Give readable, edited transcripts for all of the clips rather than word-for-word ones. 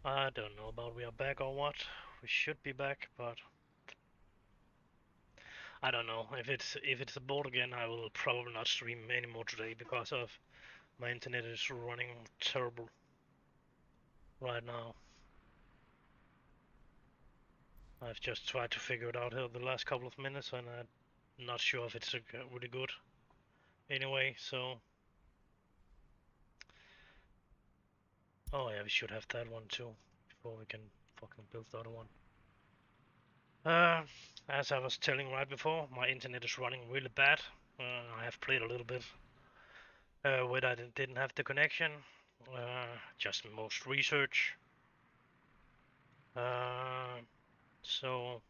I don't know about we are back or what. We should be back, but I don't know. If it's aboard again, I will probably not stream anymore today because of my internet is running terrible right now. I've just tried to figure it out here the last couple of minutes, and I'm not sure if it's really good. Anyway, so oh yeah, we should have that one too before we can fucking build the other one. Uh, as I was telling right before, my internet is running really bad. I have played a little bit when I didn't have the connection. Just most research. Uh, so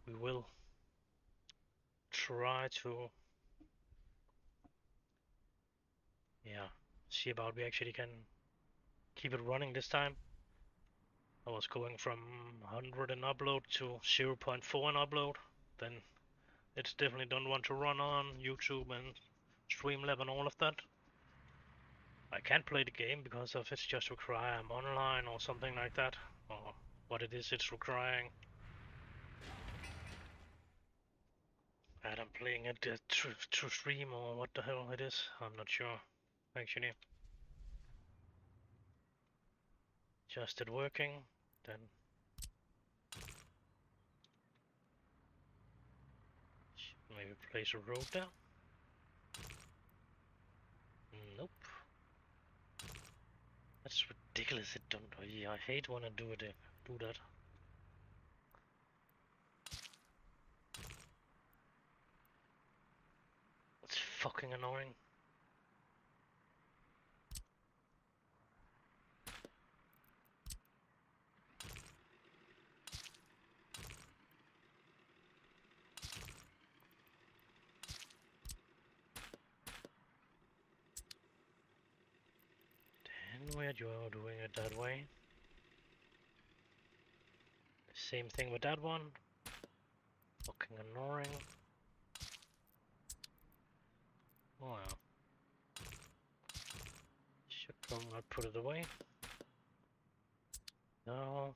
we will try to, yeah, see about we actually can keep it running this time. I was going from 100 in upload to 0.4 in upload. Then it's definitely don't want to run on YouTube and Streamlab and all of that. I can't play the game because of it's just require I'm online or something like that, or what it is it's requiring. And I'm playing it to stream or what the hell it is. I'm not sure actually. Just it working, then maybe place a road there. Nope. That's ridiculous. It don't. I hate when I do it. Do that. It's fucking annoying. And we're doing it that way. Same thing with that one. Fucking annoying. Wow. Should probably not put it away. No.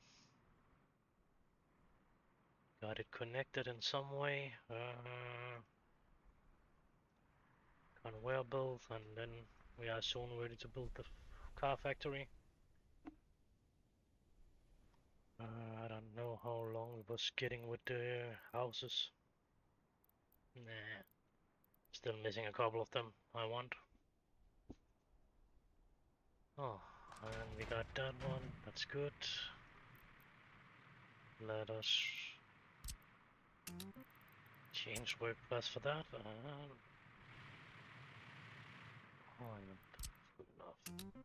Got it connected in some way. Conveyor belt, and then we are soon ready to build the car factory. I don't know how long it was getting with the houses. Nah, still missing a couple of them I want. Oh, and we got that one, that's good. Let us change work class for that. Oh, that's good enough.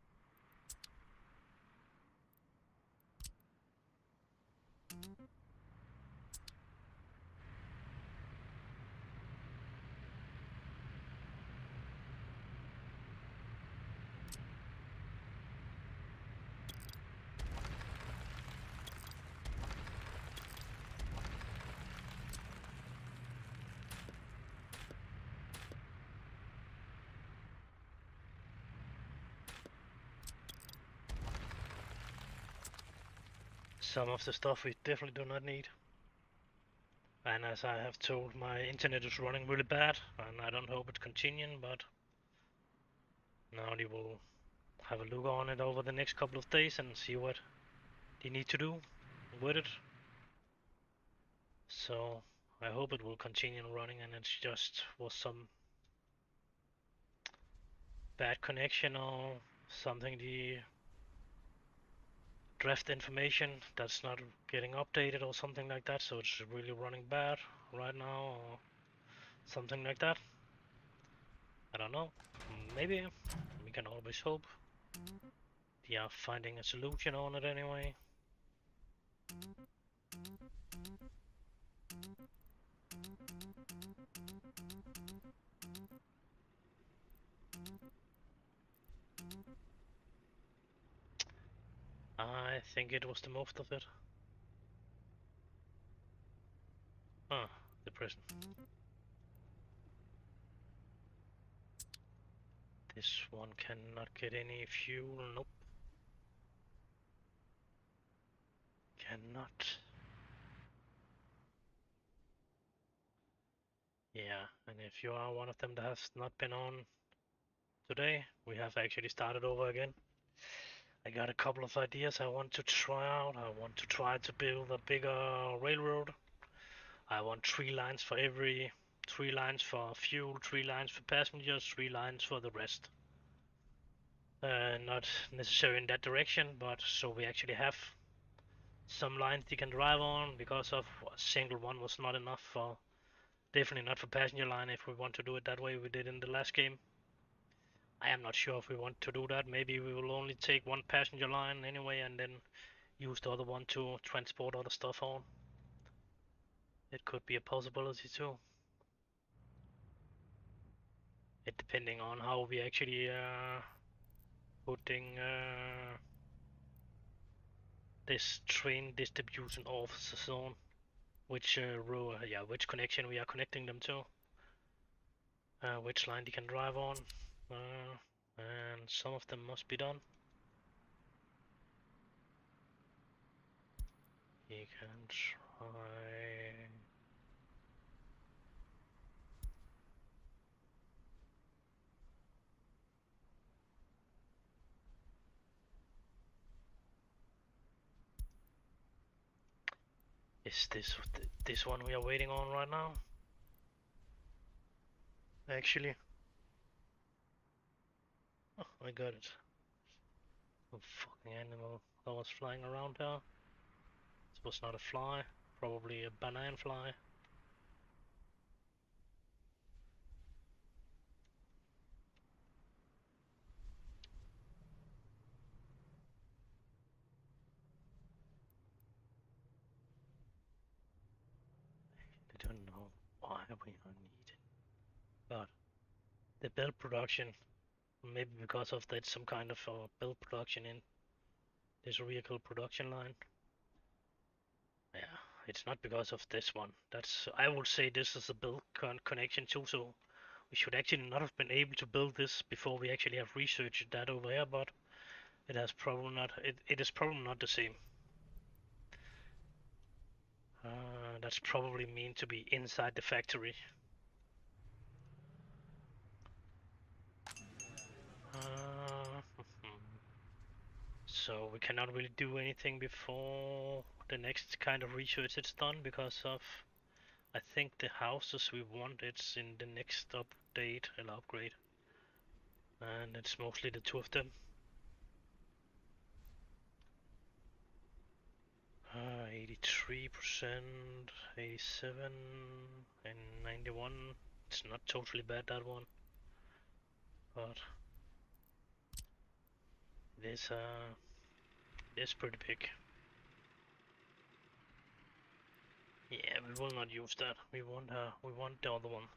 Some of the stuff we definitely do not need. And as I have told, my internet is running really bad, and I don't hope it's continuing, but now they will have a look on it over the next couple of days and see what they need to do with it. So I hope it will continue running and it's just was some bad connection or something the draft information that's not getting updated or something like that, so it's really running bad right now or something like that. I don't know. Maybe we can always hope they are finding a solution on it anyway. I think it was the most of it. Ah, the prison. This one cannot get any fuel, nope. cannot. Yeah, and if you are one of them that has not been on today, we have actually started over again. I got a couple of ideas I want to try out. I want to try to build a bigger railroad. I want 3 lines for every, 3 lines for fuel, 3 lines for passengers, 3 lines for the rest. Not necessarily in that direction, but so we actually have some lines you can drive on, because of a single one was not enough for, definitely not for passenger line if we want to do it that way we did in the last game. I am not sure if we want to do that. Maybe we will only take one passenger line anyway and then use the other one to transport other stuff on. It could be a possibility too. It depending on how we actually putting this train distribution off the zone, which row, yeah, which connection we are connecting them to, which line they can drive on, and some of them must be done. You can try. Is this one we are waiting on right now? Actually, oh, I got it. A fucking animal that was flying around here. This was not a fly, probably a banana fly. I don't know why we are needed, but the build production, maybe because of that, some kind of build production in this vehicle production line. Yeah, it's not because of this one. That's, I would say this is a build connection too, so we should actually not have been able to build this before we actually have researched that over here, but it has probably not, it is probably not the same. That's probably meant to be inside the factory. So we cannot really do anything before the next kind of research is done, because of, I think the houses we want, it's in the next update and upgrade, and it's mostly the 2 of them. 83%, 87, and 91. It's not totally bad, that one, but it is pretty big. Yeah, we will not use that. We want the other one.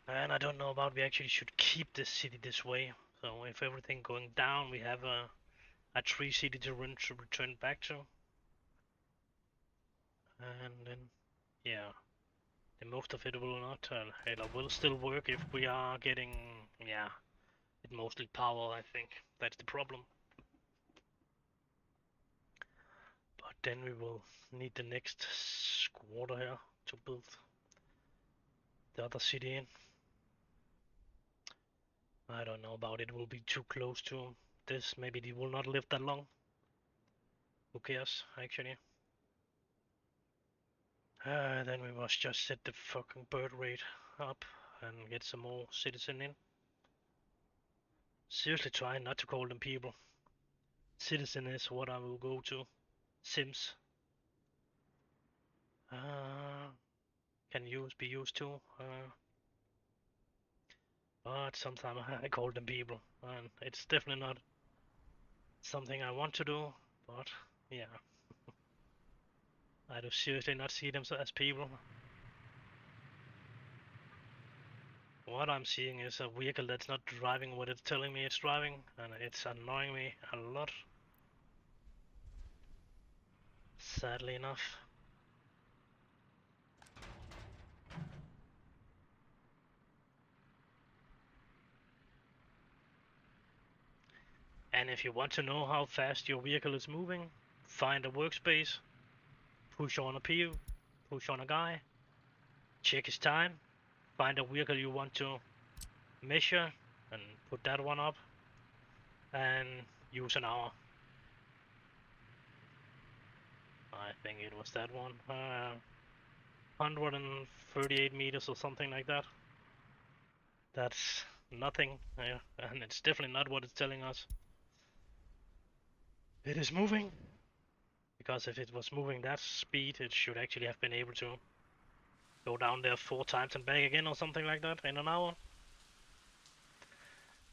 And I don't know about, we actually should keep this city this way. So if everything going down, we have a tree city to return back to. And then, yeah, the most of it will not, it will still work if we are getting, yeah, it mostly power, I think. That's the problem. But then we will need the next quarter here to build the other city in. I don't know about it, will be too close to this. Maybe they will not live that long. Who cares, actually? Then we must just set the fucking bird rate up and get some more citizen in. Seriously try not to call them people. Citizen is what I will go to. Sims. Can be used too. But sometimes I call them people, and it's definitely not something I want to do. But yeah, I do seriously not see them as people. What I'm seeing is a vehicle that's not driving what it's telling me it's driving, and it's annoying me a lot. Sadly enough. And if you want to know how fast your vehicle is moving, find a workspace, push on a PU, push on a guy, check his time, find a vehicle you want to measure, and put that one up, and use an hour. I think it was that one. 138 meters or something like that. That's nothing, and it's definitely not what it's telling us. It is moving, because if it was moving that speed, it should actually have been able to go down there 4 times and back again or something like that in an hour.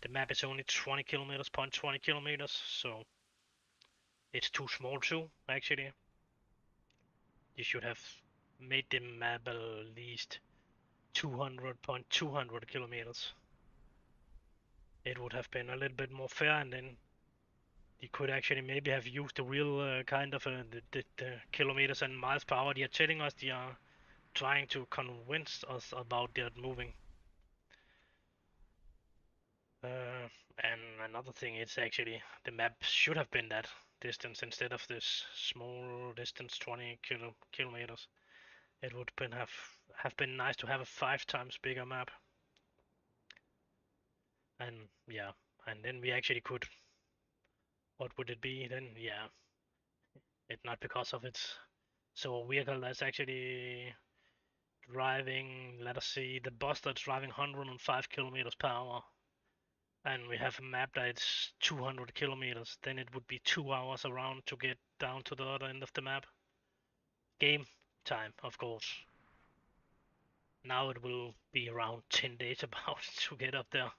The map is only 20 kilometers, 0.20 kilometers, so it's too small too, actually. You should have made the map at least 200.200 kilometers. It would have been a little bit more fair, and then you could actually maybe have used the real kind of the kilometers and miles per hour they are telling us. They are trying to convince us about that moving. And another thing is actually the map should have been that distance instead of this small distance, 20 kilometers. It would have been nice to have a 5 times bigger map. And yeah, and then we actually could. What would it be then? Yeah, it not because of it. So a vehicle that's actually driving, let us see, the bus that's driving 105 kilometers per hour, and we have a map that's 200 kilometers, then it would be 2 hours around to get down to the other end of the map. Game time, of course. Now it will be around 10 days about to get up there,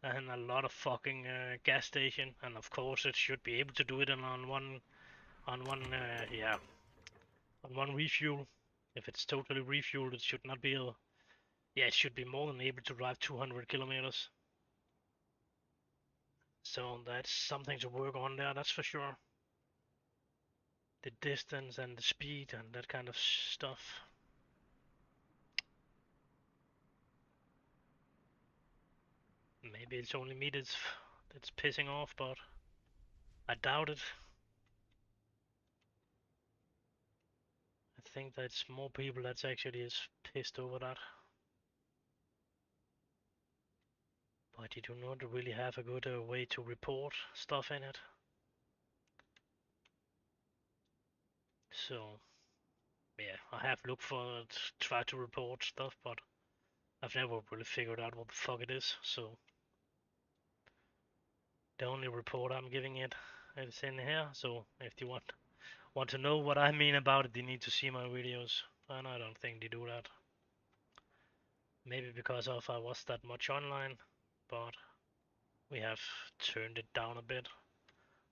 and a lot of fucking gas station, and of course it should be able to do it on one yeah, on one refuel. If it's totally refueled, it should not be yeah, it should be more than able to drive 200 kilometers. So that's something to work on there, that's for sure. The distance and the speed and that kind of stuff. Maybe it's only me that's pissing off, but I doubt it. I think that's more people that's actually is pissed over that. But you do not really have a good way to report stuff in it. So yeah, I have looked for it, try to report stuff, but I've never really figured out what the fuck it is. So the only report I'm giving it is in here. So if you want to know what I mean about it, you need to see my videos, and I don't think they do that. Maybe because of I was that much online, but we have turned it down a bit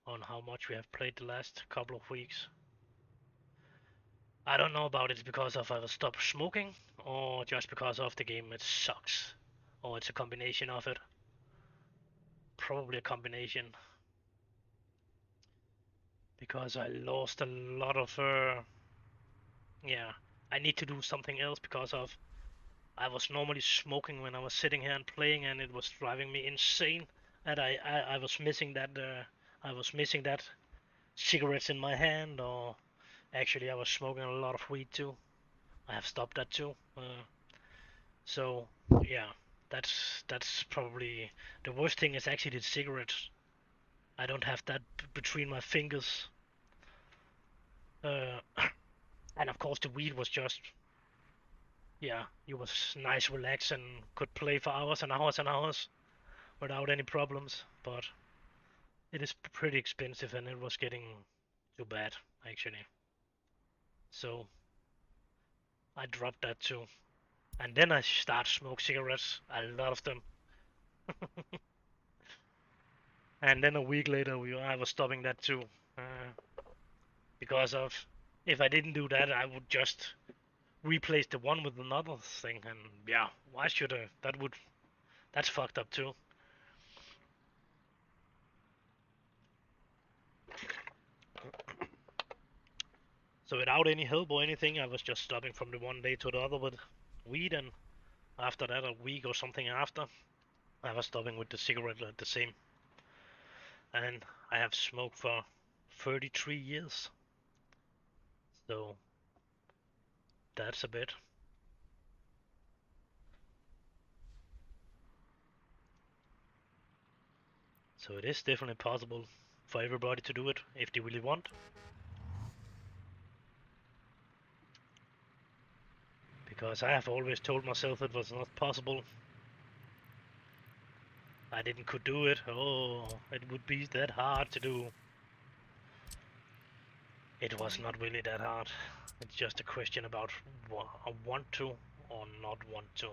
on how much we have played the last couple of weeks. I don't know about it because of I stopped smoking or just because of the game it sucks, or it's a combination of it. Probably a combination, because I lost a lot of yeah, I need to do something else because of I was normally smoking when I was sitting here and playing, and it was driving me insane. And I was missing that cigarettes in my hand, or actually I was smoking a lot of weed too. I have stopped that too. So yeah, that's probably the worst thing is actually the cigarettes. I don't have that between my fingers. Uh, and of course the weed was just yeah, it was nice, relax, and could play for hours and hours and hours without any problems. But it is pretty expensive, and it was getting too bad actually. So I dropped that too. And then I start smoke cigarettes, a lot of them. And then a week later, I was stopping that too, because of if I didn't do that, I would just replace the one with another thing, and yeah, why should I? That's fucked up too. So without any help or anything, I was just stopping from the one day to the other with weed, and after that, a week or something after, I was stopping with the cigarette at the same. and I have smoked for 33 years, so that's a bit. So it is definitely possible for everybody to do it if they really want. Because I have always told myself it was not possible. I didn't could do it. Oh, it would be that hard to do. It was not really that hard. It's just a question about I want to or not want to.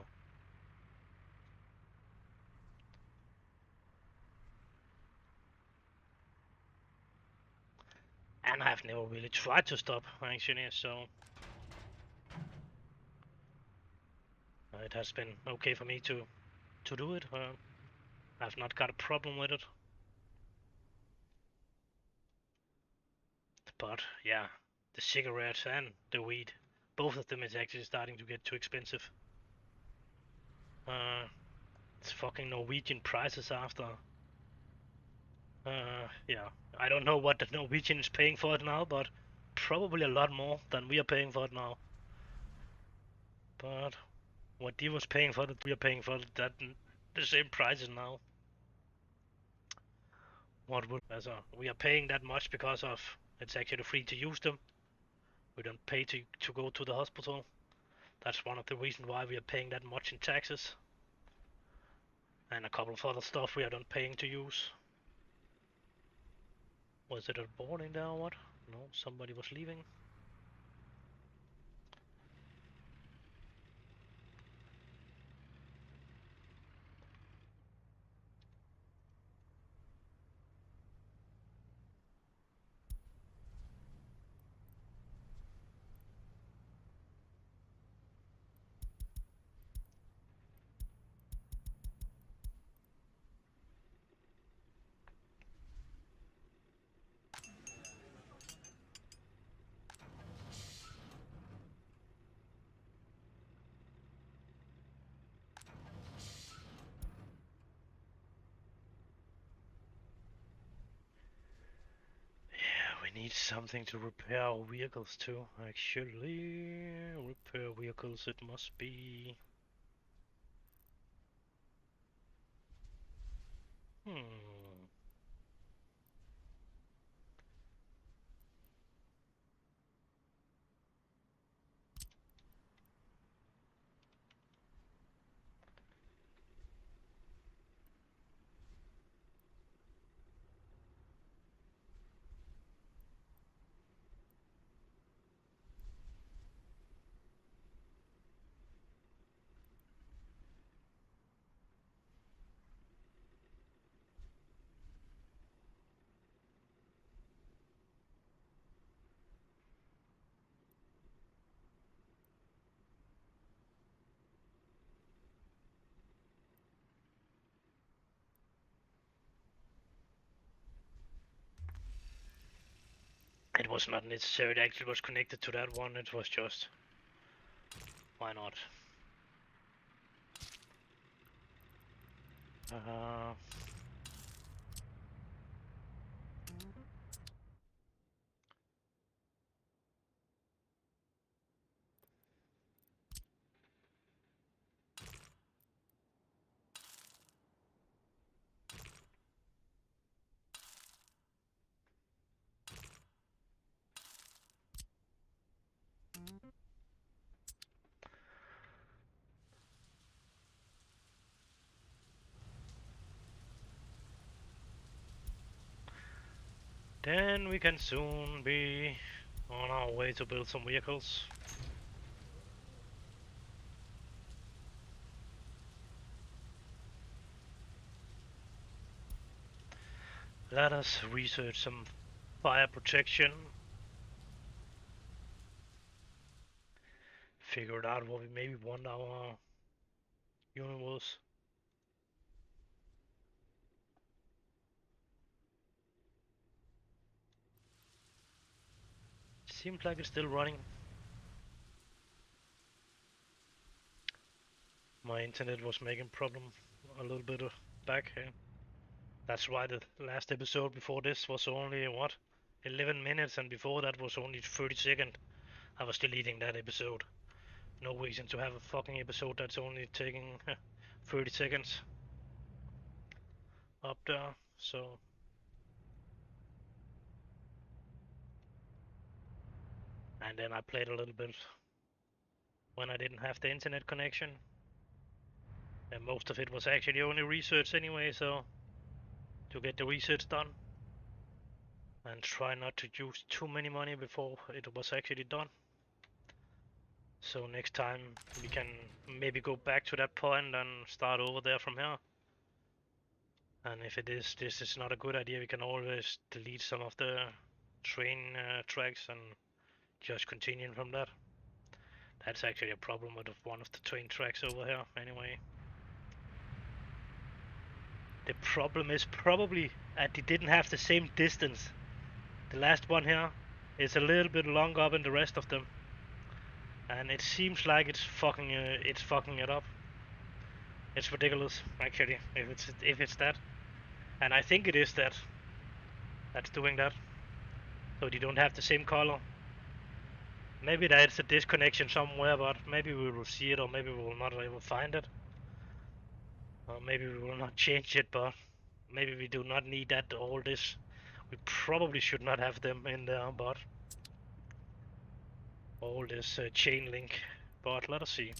And I've never really tried to stop actually, so it has been okay for me to do it. I've not got a problem with it. But yeah, the cigarettes and the weed, both of them is actually starting to get too expensive. It's fucking Norwegian prices after. Yeah, I don't know what the Norwegian is paying for it now, but probably a lot more than we are paying for it now. But what he was paying for it, we are paying for it, that the same prices now. What would we are paying that much because of it's actually free to use them. We don't pay to go to the hospital. That's one of the reasons why we are paying that much in taxes. And a couple of other stuff we are not paying to use. Was it a boarding there or what? No, somebody was leaving. Yeah, we need something to repair our vehicles too. Actually, repair vehicles it must be. Hmm. It was not necessary. It actually was connected to that one. It was just why not? Uh, then we can soon be on our way to build some vehicles. Let us research some fire protection. Figure out what we maybe want our unit was. Seems like it's still running. My internet was making problem a little bit back here. That's why the last episode before this was only, what, 11 minutes, and before that was only 30 seconds. I was deleting that episode. No reason to have a fucking episode that's only taking 30 seconds up there, so... And then I played a little bit when I didn't have the internet connection. And most of it was actually only research anyway, so to get the research done and try not to use too many money before it was actually done. So next time we can maybe go back to that point and start over there from here. And if this is not a good idea, we can always delete some of the train tracks and just continue from that. That's actually a problem with one of the train tracks over here anyway. The problem is probably that they didn't have the same distance. The last one here is a little bit longer up than the rest of them. And it seems like it's fucking it up. It's ridiculous actually if it's that. And I think it is that's doing that. So they don't have the same color. Maybe there's a disconnection somewhere, but maybe we will see it, or maybe we will not ever find it. Or maybe we will not change it, but maybe we do not need that all this. We probably should not have them in there, but all this chain link. But let us see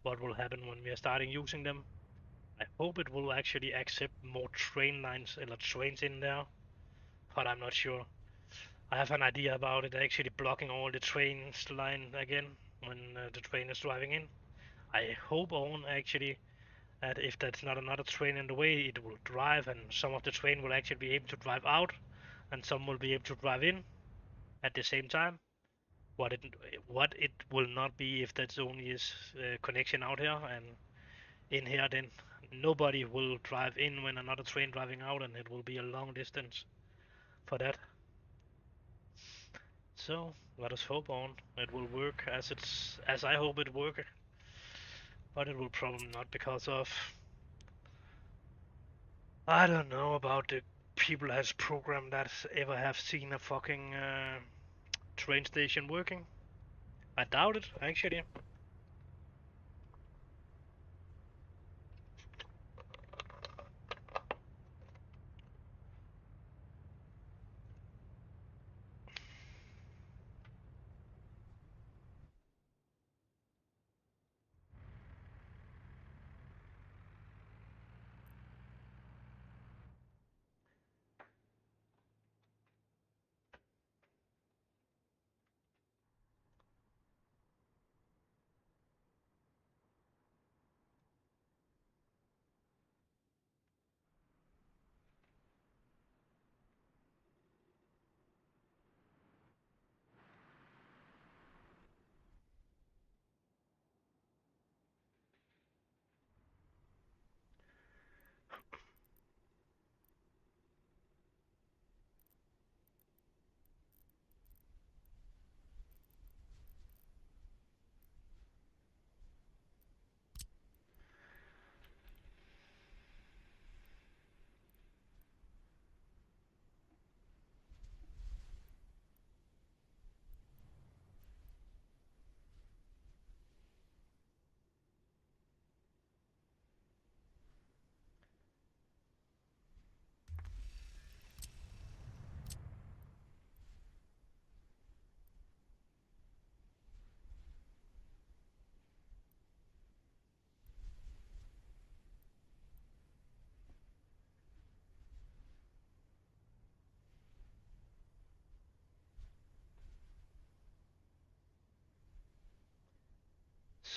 what will happen when we are starting using them. I hope it will actually accept more train lines, or trains in there, but I'm not sure. I have an idea about it actually blocking all the trains line again when the train is driving in. I hope on actually that if that's not another train in the way, it will drive, and some of the train will actually be able to drive out, and some will be able to drive in at the same time. What it will not be if that's only is connection out here, and in here then nobody will drive in when another train driving out, and it will be a long distance for that. So let us hope on it will work as I hope it work, but it will probably not because of I don't know about the people has programmed that ever have seen a fucking train station working. I doubt it actually.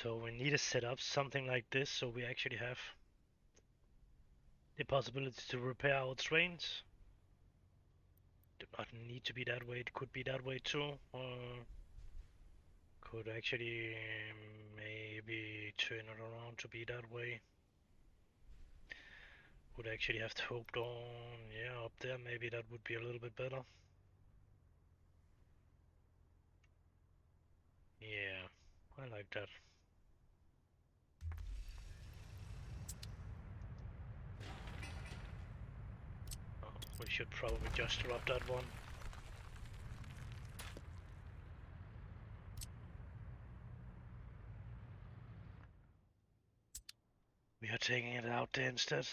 So we need to set up something like this so we actually have the possibility to repair our trains. Do not need to be that way, it could be that way too. Could actually maybe turn it around to be that way. Would actually have to hope on, yeah, up there maybe that would be a little bit better. Yeah, I like that. should probably just drop that one. We are taking it out there instead.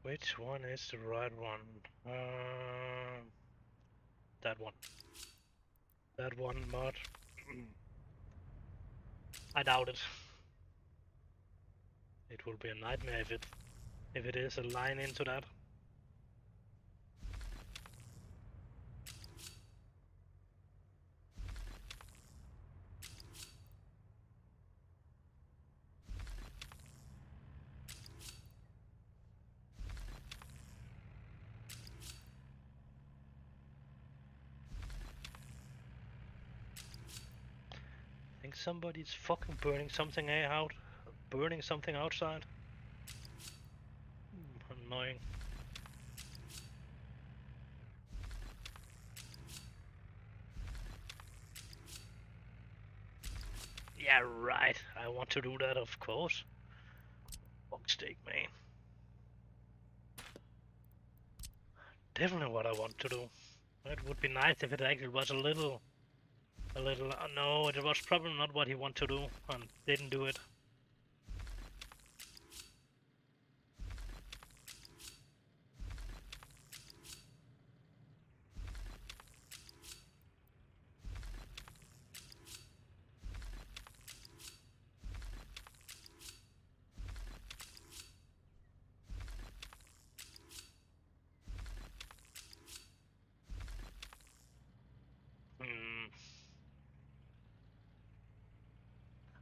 Which one is the right one? That one. That one mod. I doubt it. It will be a nightmare if it is a line into that. I think somebody's fucking burning something out. Burning something outside. Annoying. Yeah, right. I want to do that, of course. Fuck steak, man. Definitely what I want to do. It would be nice if it actually was a little. No, it was probably not what he wanted to do and didn't do it.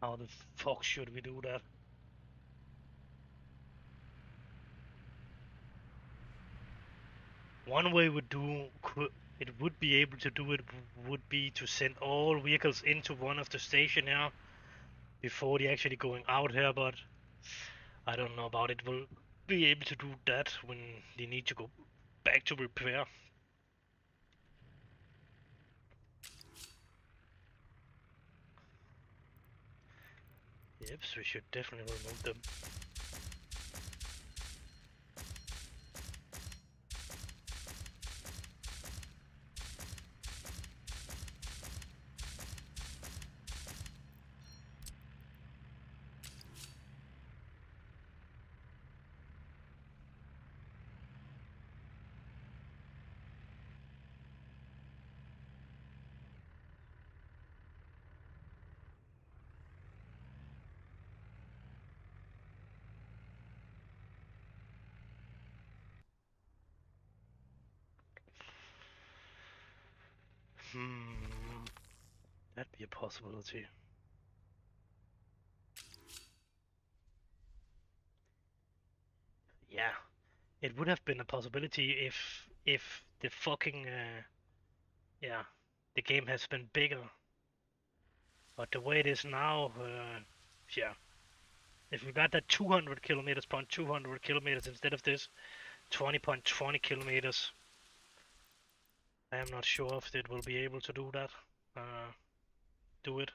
How the fuck should we do that? One way it would be able to do it would be to send all vehicles into one of the station here before they actually going out here, but I don't know about it. Will be able to do that when they need to go back to repair. Yep, so we should definitely remove them. That'd be a possibility. Yeah, it would have been a possibility if the fucking yeah, the game has been bigger. But the way it is now, yeah, if we got that 200 kilometers, 200 kilometers instead of this 20.20 kilometers, I am not sure if it will be able to do that. Do it.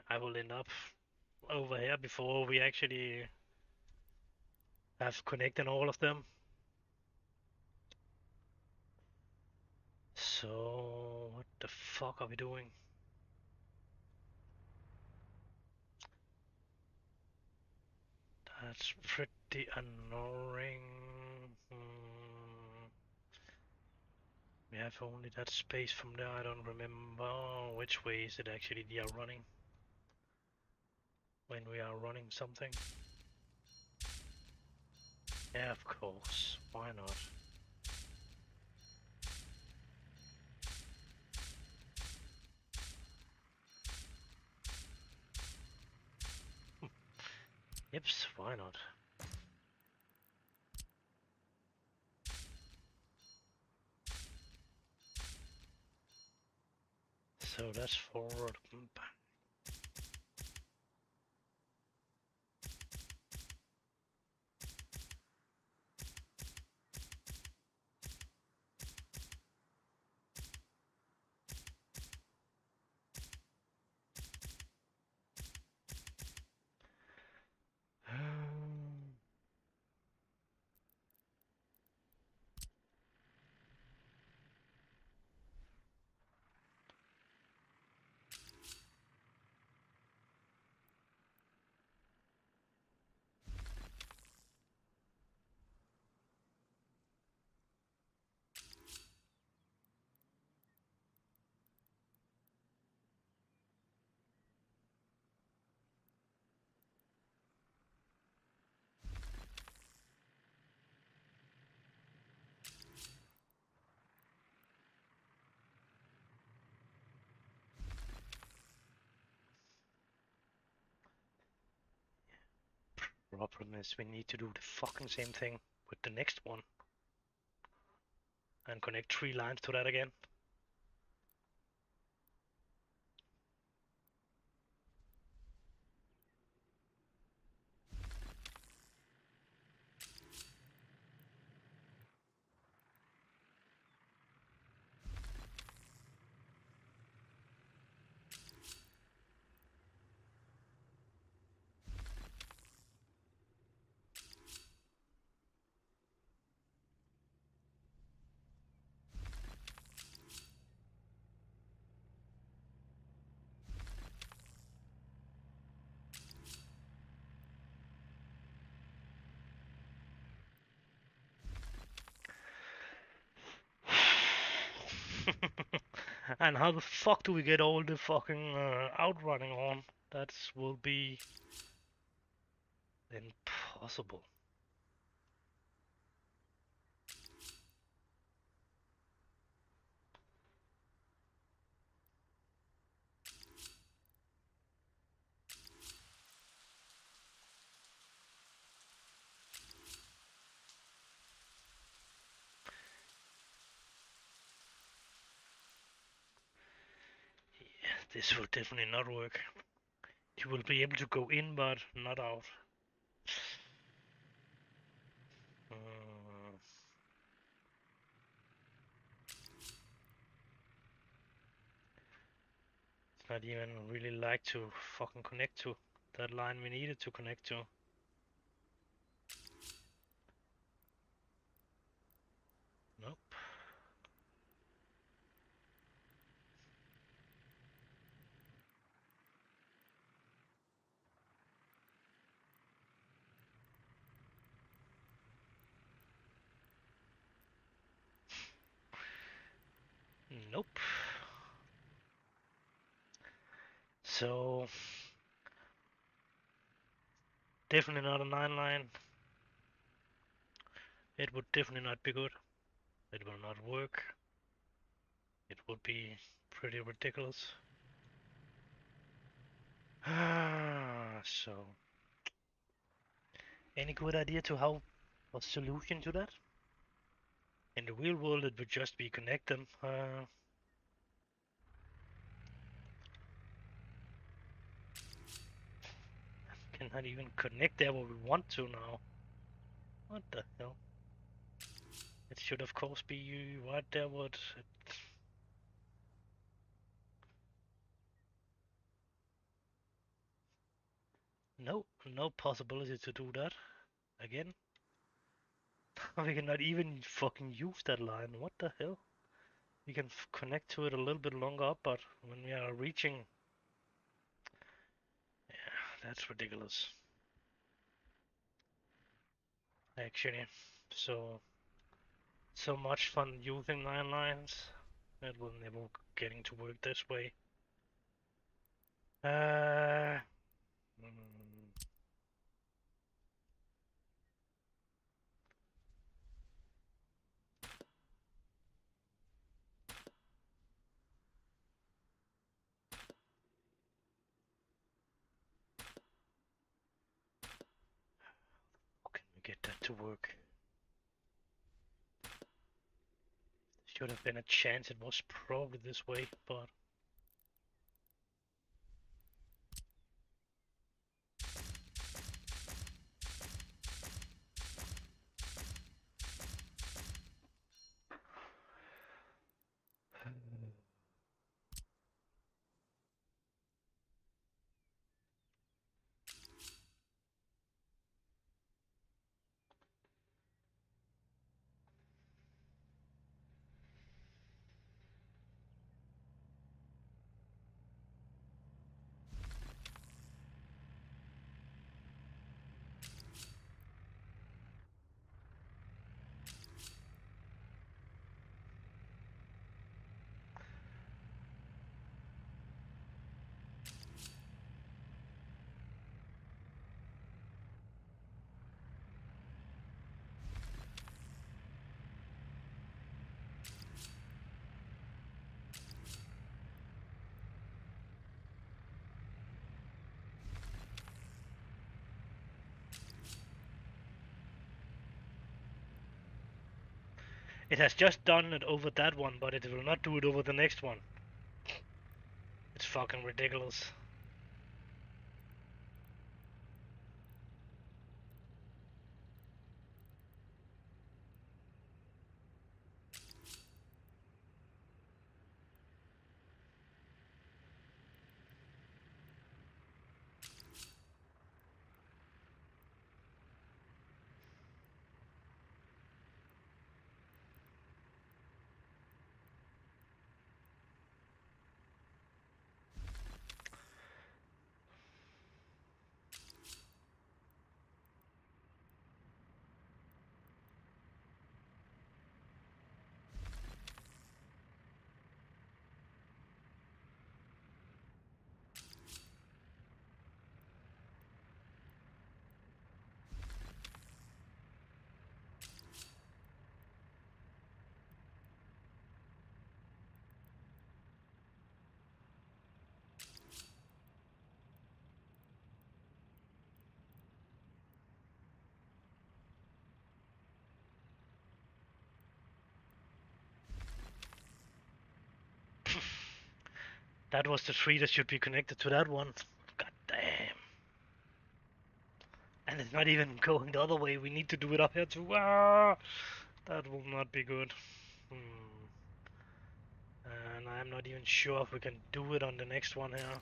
I will end up over here before we actually have connected all of them. So, what the fuck are we doing? That's pretty annoying. We have only that space from there. I don't remember which way is it actually they are running when we are running something. Yeah, of course. Why not? Yips, why not? So that's forward. Problem is we need to do the fucking same thing with the next one. And connect 3 lines to that again. And how the fuck do we get all the fucking outrunning on? That will be impossible. Yeah, this will definitely not work. You will be able to go in, but not out. Mm, it's not even really like to fucking connect to that line we needed to connect to. Nope. Nope. So definitely not a 9 line. It would definitely not be good. It will not work. It would be pretty ridiculous. So, any good idea to how a solution to that? In the real world, it would just be connect them. Cannot even connect there where we want to now. What the hell? It should of course be right there. What? No, no possibility to do that again. We cannot even fucking use that line. What the hell? We can connect to it a little bit longer up, but when we are reaching, yeah, that's ridiculous. Actually, so much fun using 9 lines. It will never getting to work this way. Uh, mm, how can we get that to work? Should have been a chance. It was probably this way, but It has just done it over that one, but it will not do it over the next one. It's fucking ridiculous. That was the tree that should be connected to that one. God damn. And it's not even going the other way. We need to do it up here too. Ah, that will not be good. Hmm. And I'm not even sure if we can do it on the next one here.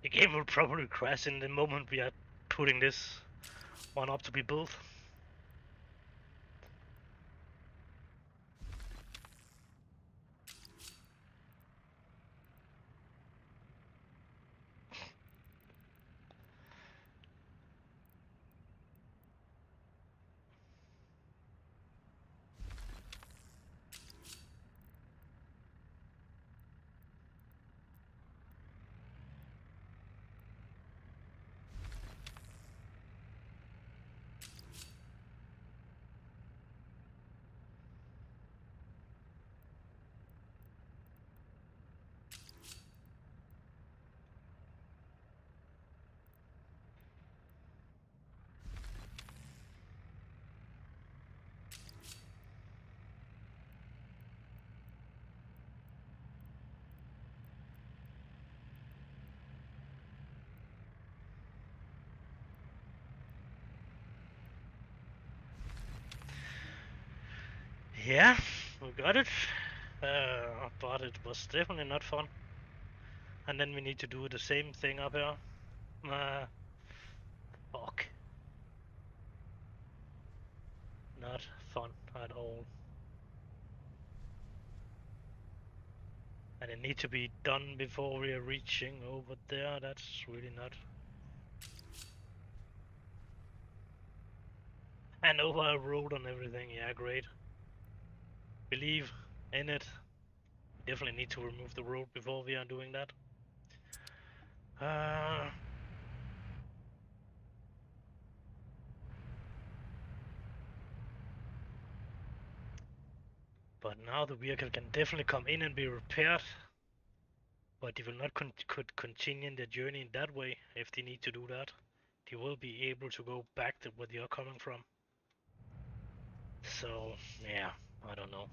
The game will probably crash in the moment we are putting this one up to be built. Yeah, we got it. But it was definitely not fun. And then we need to do the same thing up here. Uh, Fuck. Not fun at all. And it needs to be done before we are reaching over there. That's really not. And over a road and everything. Yeah, great. Believe in it. Definitely need to remove the road before we are doing that. Uh, but now the vehicle can definitely come in and be repaired. But they will not could continue their journey in that way if they need to do that. They will be able to go back to where they are coming from. So, yeah, I don't know.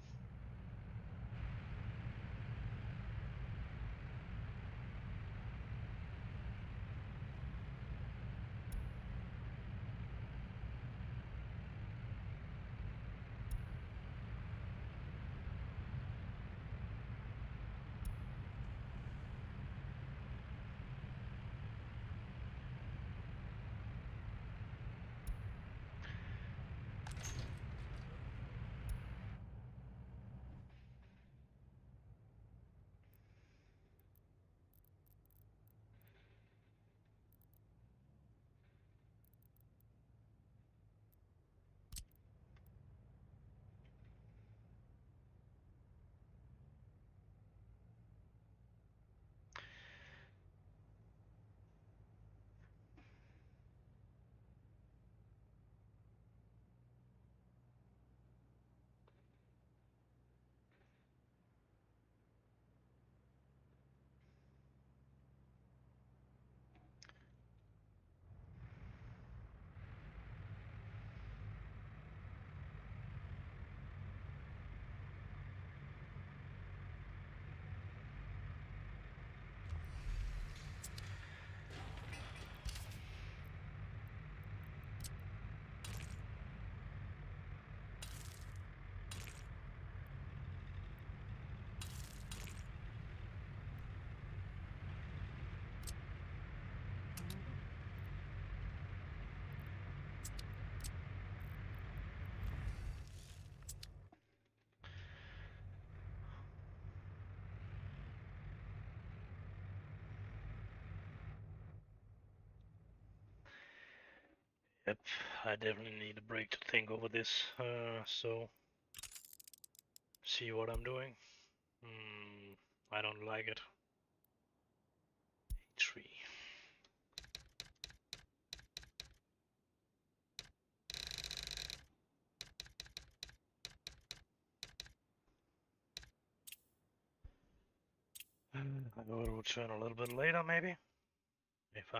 Yep, I definitely need a break to think over this. So see what I'm doing. I don't like it. A3. I will return a little bit later, maybe. If I